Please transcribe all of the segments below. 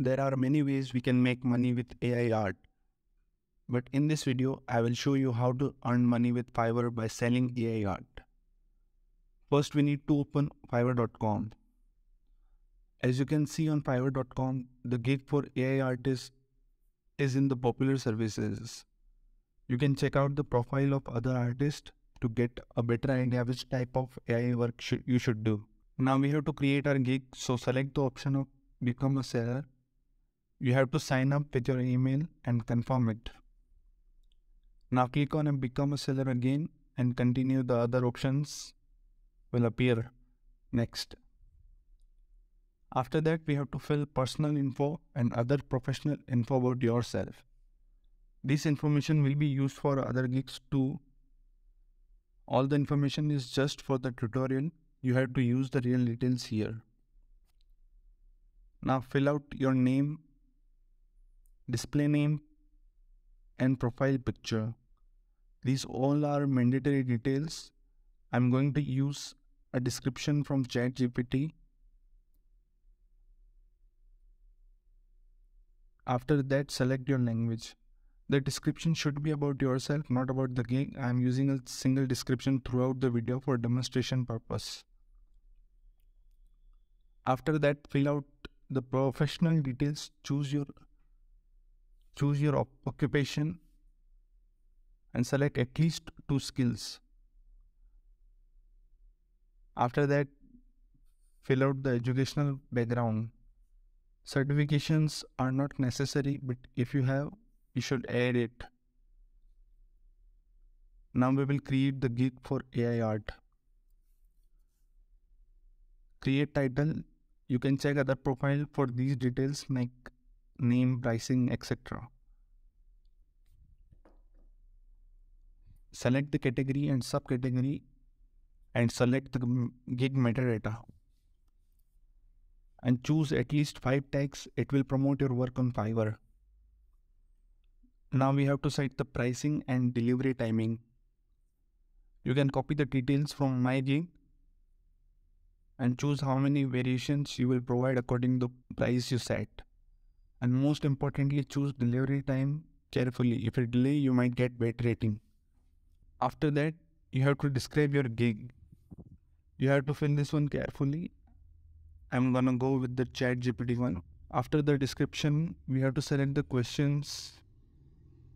There are many ways we can make money with AI art. But in this video, I will show you how to earn money with Fiverr by selling AI art. First, we need to open Fiverr.com. As you can see on Fiverr.com, the gig for AI artists is in the popular services. You can check out the profile of other artists to get a better idea which type of AI work you should do. Now we have to create our gig, so select the option of become a seller. You have to sign up with your email and confirm it. Now click on become a seller again and continue. The other options will appear next. After that, we have to fill personal info and other professional info about yourself. This information will be used for other gigs too. All the information is just for the tutorial. You have to use the real details here. Now fill out your name, display name, and profile picture. These all are mandatory details. I'm going to use a description from ChatGPT. After that, select your language. The description should be about yourself, not about the gig. I'm using a single description throughout the video for demonstration purpose. After that, fill out the professional details. Choose your occupation and select at least 2 skills. After that, fill out the educational background. Certifications are not necessary, but if you have, you should add it. Now we will create the gig for AI art. Create title. You can check other profile for these details like name, pricing, etc. Select the category and subcategory and select the gig metadata. And choose at least 5 tags. It will promote your work on Fiverr. Now we have to set the pricing and delivery timing. You can copy the details from my gig and choose how many variations you will provide according to the price you set. And most importantly, choose delivery time carefully. If it delay, you might get bad rating. After that, you have to describe your gig. You have to fill this one carefully. I'm gonna go with the ChatGPT one. After the description, we have to select the questions.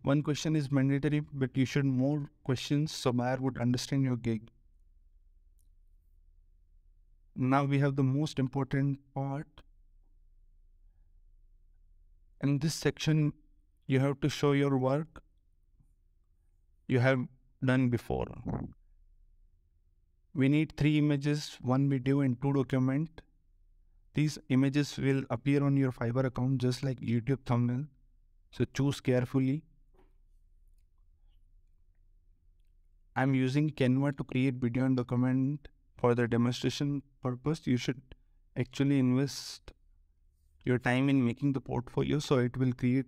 One question is mandatory, but you should more questions so buyer would understand your gig. Now we have the most important part. In this section, you have to show your work you have done before. We need 3 images, 1 video and 2 document. These images will appear on your Fiverr account just like YouTube thumbnail. So choose carefully. I'm using Canva to create video and document for the demonstration purpose. You should actually invest your time in making the portfolio so it will create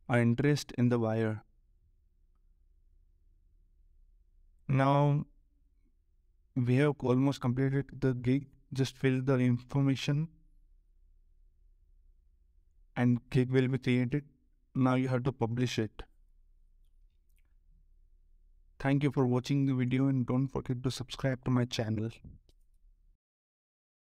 an interest in the buyer. Now we have almost completed the gig. Just fill the information and gig will be created. Now you have to publish it. Thank you for watching the video and don't forget to subscribe to my channel.